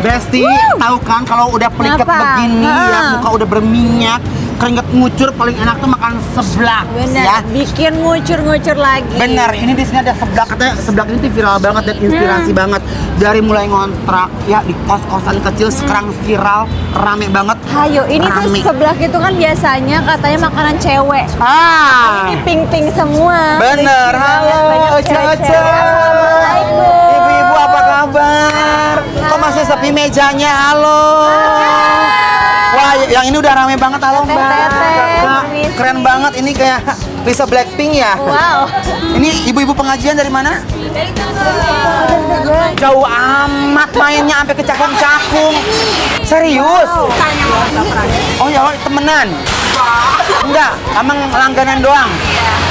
Besti, tahu kan kalau udah pelikat begini ya, muka udah berminyak, keringet ngucur, paling enak tuh makan seblak. Bener, ya. bikin ngucur-ngucur lagi. Bener, ini di sini ada seblak, katanya seblak ini tuh viral banget dan inspirasi banget. Dari mulai ngontrak ya di kos-kosan kecil, sekarang viral, rame banget. Hayo, ini rame. tuh seblak itu kan biasanya katanya makanan cewek. Ini pink-pink semua. Bener, halo Caca. Assalamualaikum. Ibu-ibu apa kabar? Kok masih sepi mejanya? Halo. Wah, yang ini udah rame banget. Halo Mbak. Kakak, keren banget. Ini kayak Lisa Blackpink ya. Wow. Ini ibu-ibu pengajian dari mana? Dari Bogor. Jauh amat mainnya sampai ke Cakung-Cakung. Serius? Oh ya, temenan? Enggak, emang langganan doang.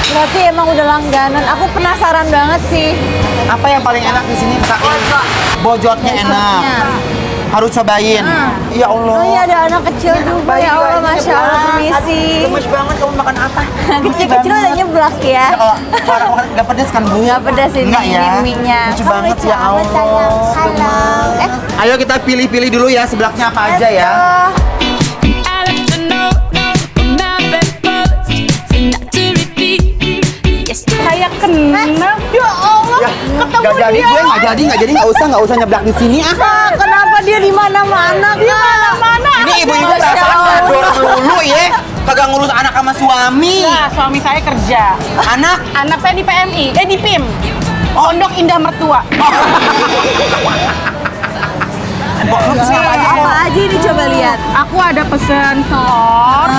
Berarti emang udah langganan. Aku penasaran banget sih. Apa yang paling enak di sini? Bojotnya enak. Harus cobain. Ya Allah. Oh iya, ada anak kecil juga. Ya Allah, Masya Allah, permisi. Gemes banget, kamu makan apa? Kecil-kecil udah nyeblak ya. Oh, orang nggak pedes kan Bu? Nggak pedes ini, Nggak ya? ini mie-nya. Lucu banget ya Allah. Halo. Ayo kita pilih-pilih dulu ya seblaknya apa aja ya. Saya kenal. Ya Allah, ketemu Nggak jadi, nggak usah nyeblak di sini ah. Kenapa dia di mana-mana? Di mana-mana. Ini ibu-ibu perasaan ngador melulu ya. Kagak ngurus anak sama suami. Ya, suami saya kerja. Anak saya di PMI, di PIM. Pondok Indah Mertua. Apa aja ini coba lihat. Aku ada pesen telur,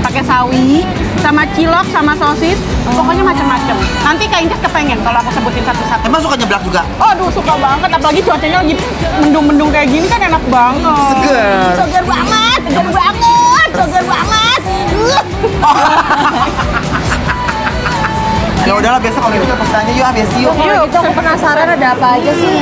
pakai sawi, sama cilok, sama sosis, pokoknya macam-macam. Nanti Kak Indah kepengen kalau aku sebutin satu-satu. Emang suka nyeblak juga? Aduh, suka banget, apalagi cuacanya lagi mendung-mendung kayak gini kan enak banget. Seger. Seger banget, seger banget, seger banget. Ya udahlah, besok kalau gitu pesannya yuk, Besti yuk. Kalau gitu aku penasaran ada apa aja sih.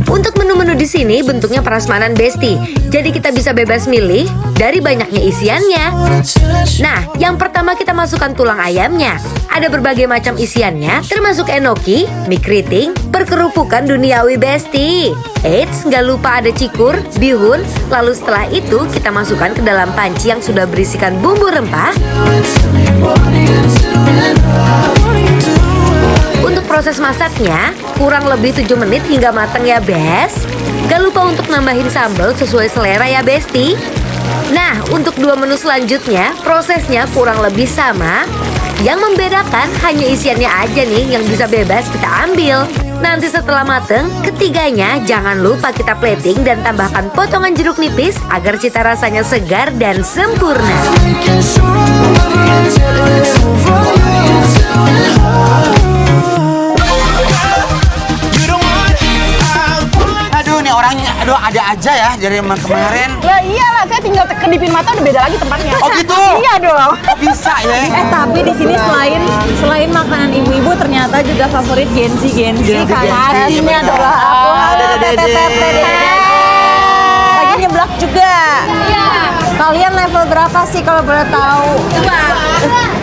Untuk menu-menu di sini bentuknya prasmanan Besti, jadi kita bisa bebas milih dari banyaknya isiannya. Nah, yang pertama kita masukkan tulang ayamnya. Ada berbagai macam isiannya, termasuk enoki, mie keriting, perkerupukan duniawi Besti. Eits, nggak lupa ada cikur, bihun. Lalu setelah itu kita masukkan ke dalam panci yang sudah berisikan bumbu rempah. Untuk proses masaknya, kurang lebih 7 menit hingga matang ya Bes. Gak lupa untuk nambahin sambal sesuai selera ya Besti. Nah, untuk 2 menu selanjutnya, prosesnya kurang lebih sama. Yang membedakan hanya isiannya aja nih yang bisa bebas kita ambil. Nanti setelah mateng, ketiganya jangan lupa kita plating dan tambahkan potongan jeruk nipis agar cita rasanya segar dan sempurna. Aduh, nih orangnya, aduh ada aja ya dari kemarin. Lah iyalah, saya tinggal kedipin mata udah beda lagi tempatnya. Oh gitu? Iya dong. Oh, bisa ya? Tapi di sini selain makanan ibu-ibu ternyata juga favorit Gen Z kan. Ini benar. adalah aku. Ada Dede. Lagi nyeblak juga. Iya. Kalian level berapa sih kalau boleh tahu?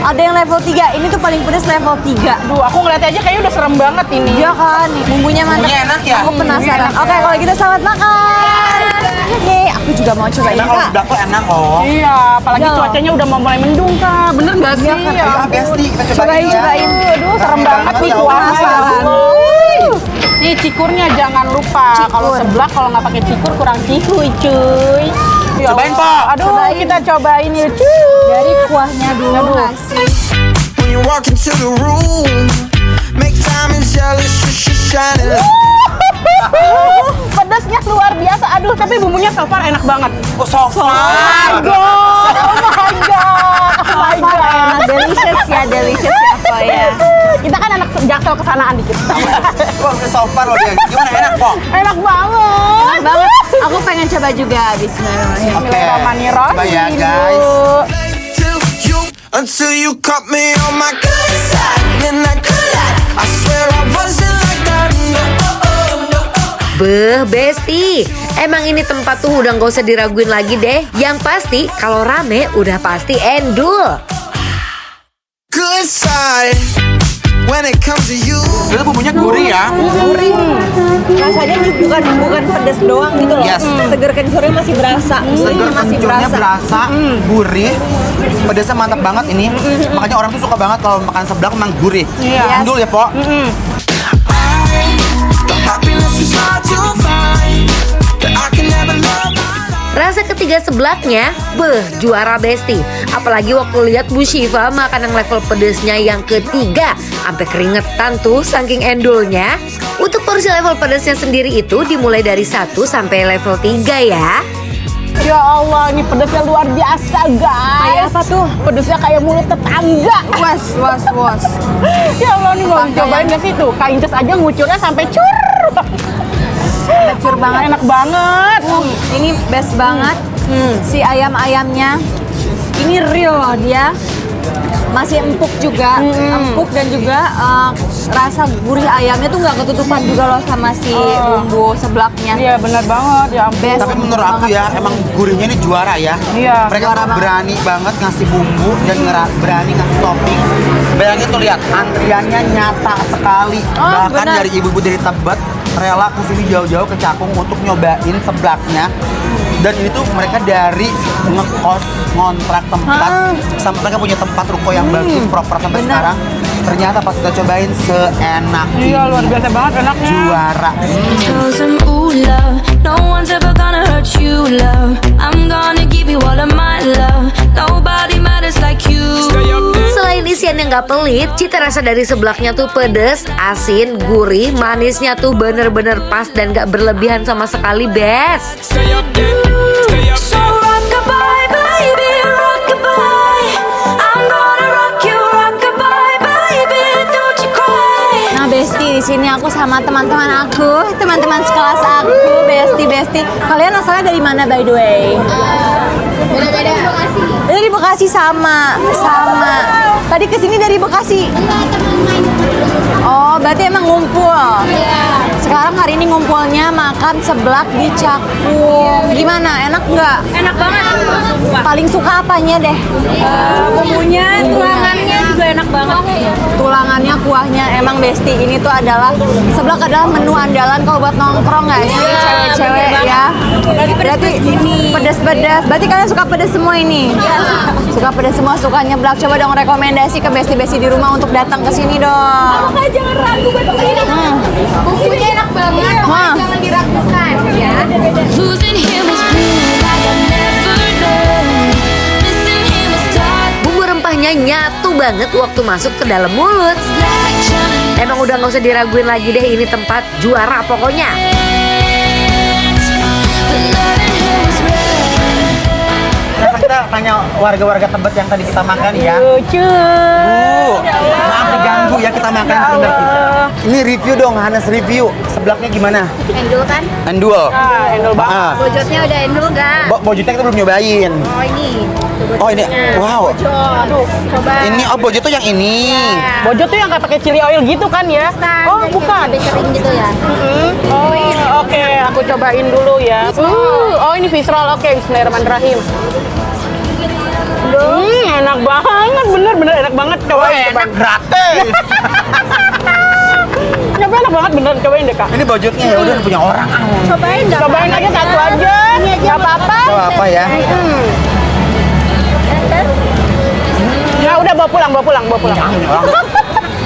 Ada yang level 3. Ini tuh paling pedas level 3. Duh, aku ngeliat aja kayaknya udah serem banget ini. Iya kan, bumbunya mantap. Bumbunya enak ya? Aku penasaran. Oke, kalau gitu selamat makan. Yeay, aku juga mau cobain Enak kalau Kak. seblak tuh enak loh. Iya, apalagi Iya. cuacanya udah mau mulai mendung Kak. Bener nggak sih? Ayo Besti, kita cobain ya. Cobain. Aduh, serem Rame banget nih ya kuahnya. Allah. Nih cikurnya jangan lupa. Kalau seblak kalau nggak pakai cikur kurang cihuy cuy. Ya Cobain, Allah. Pak. Aduh, Cobain. kita cobain yuk cuy. Dari kuahnya dulu Aduh. nggak sih? When you walk into the room, make time is jealous, you shining. Pedasnya luar biasa. Aduh, tapi bumbunya so far enak banget. Oh, sofa. Oh my god. Enak, delicious ya apa ya? Kita kan anak jaksel kesanaan dikit. Kok ke sofa loh dia. Gimana enak kok? Enak banget. Enak banget. Aku pengen coba juga. Bismillahirrahmanirrahim. Bismillahirrahmanirrahim. Coba ya, guys. Till you, until you caught me on my good side, then I could lie. I swear I wasn't like that. No. Beh, Besti, emang ini tempat tuh udah gak usah diraguin lagi deh. Yang pasti kalau rame udah pasti endul. Good side, when it comes to you. Itu bumbunya gurih ya. Gurih. Rasanya bukan pedas doang gitu loh. Yes. Seger kensurnya masih berasa. Seger Masih kencurnya berasa, gurih, pedasnya mantap banget ini. Makanya orang tuh suka banget kalau makan seblak memang gurih. Iya. Endul ya, Po. The happiness is hard to find. That I can never love my life. Rasa ketiga seblaknya, juara Besti. Apalagi waktu lihat Bu Syifa makan yang level pedesnya yang ketiga. Sampai keringetan tuh saking endulnya. Untuk porsi level pedesnya sendiri itu dimulai dari 1 sampai level 3 ya. Ya Allah, ini pedasnya luar biasa, guys. Kayak apa tuh? Pedasnya kayak mulut tetangga. Was. Ya Allah, ini mau cobain gak sih tuh? Kak Inces aja ngucurnya sampai cur. Hancur banget. Enak banget. Ini best banget. Si ayam-ayamnya. Ini real loh dia. Masih empuk juga, empuk dan juga rasa gurih ayamnya tuh nggak ketutupan juga loh sama si bumbu seblaknya. Iya, benar banget. Ya ampun. Best Tapi menurut aku ya, emang gurihnya ini juara ya. Iya, Mereka juara tuh banget. berani banget ngasih bumbu dan berani ngasih topping. Bayangin tuh lihat, antriannya nyata sekali. Bahkan benar. dari ibu-ibu dari Tebet rela kesini jauh-jauh ke Cakung untuk nyobain seblaknya. Dan ini tuh mereka dari ngekos, ngontrak tempat, sampai mereka punya tempat ruko yang bagus, proper sampai Benar. sekarang. Ternyata pas kita cobain seenak Iya, ini. luar biasa banget enaknya. Juara. Tells them, ooh, love, no one's ever gonna hurt you, love. I'm gonna give you all of my love. Nobody matters like you. Selain isian yang gak pelit, cita rasa dari seblaknya tuh pedes, asin, gurih, manisnya tuh bener-bener pas dan gak berlebihan sama sekali, best. So rock-a-bye, baby, rock-a-bye. I'm gonna rock a-bye, baby, don't you cry. Nah, Besti, di sini aku sama teman-teman aku, teman-teman sekelas aku, Besti. Kalian asalnya dari mana by the way? Dari Bekasi sama. Tadi kesini dari Bekasi. Oh, berarti emang ngumpul. Sekarang hari ini ngumpulnya makan seblak di Cakung. Gimana? Enak nggak? Enak banget. Paling suka apanya deh? Bumbunya, tulangannya juga enak banget. Tulangannya, kuahnya, emang Besti ini tuh adalah seblak adalah menu andalan kalau buat nongkrong nggak sih cewek-cewek ya? Berarti pedas-pedas. Berarti kalian suka pedas semua ini? Suka pedas semua, suka nyeblak. Coba dong rekomendasi ke Besti-Besti di rumah untuk datang ke sini dong. Makanya jangan ragu buat kesini. Bumbunya enak banget, pokoknya jangan diragukan ya. Losing him was blue like I never known. Missing him was dark Bumbu rempahnya nyatu banget waktu masuk ke dalam mulut. like Johnny. Emang udah gak usah diraguin lagi deh, ini tempat juara pokoknya. But loving him was red. Nah, kita tanya warga-warga Tebet yang tadi kita makan ya. Lucu. Maaf diganggu ya, kita makan sebentar. Ini review dong, Hanes review. Seblaknya gimana? Endul kan? Endul. Ah, endol banget. Ah. Bojotnya udah endul nggak? Bojotnya kita belum nyobain. Oh ini. Oh ini, wow. Aduh, Coba. Ini bojot tuh yang ini. Bojo tuh yang kayak pakai chili oil gitu kan ya? Oh, Jadi bukan. Lebih kering gitu ya. Oh, oke, aku cobain dulu ya. Oh ini fish roll, oke, bismillahirrahmanirrahim. Enak banget, bener enak banget. Cobain, Enak gratis. Coba enak banget, bener, cobain deh kak. Ini bojotnya ya udah punya orang. Cobain nggak? Cobain aja satu aja, nggak apa-apa. Gak apa ya? Ya udah bawa pulang.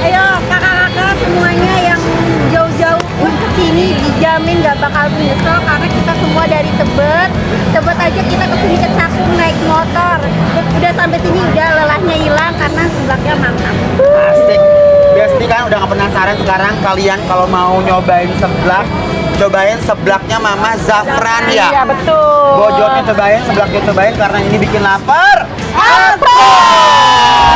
Ayo kakak-kakak semuanya yang jauh-jauh ke sini dijamin nggak bakal nyesel karena kita semua dari Tebet aja kita kesini ke Cakung naik motor. Udah sampai sini udah lelahnya hilang karena seblaknya mantap. Asik. Besti kan udah gak penasaran sekarang kalian kalau mau nyobain seblak, cobain seblaknya Mama Zafran ya. Iya betul. Bojotnya cobain, seblaknya cobain karena ini bikin lapar. Lapar!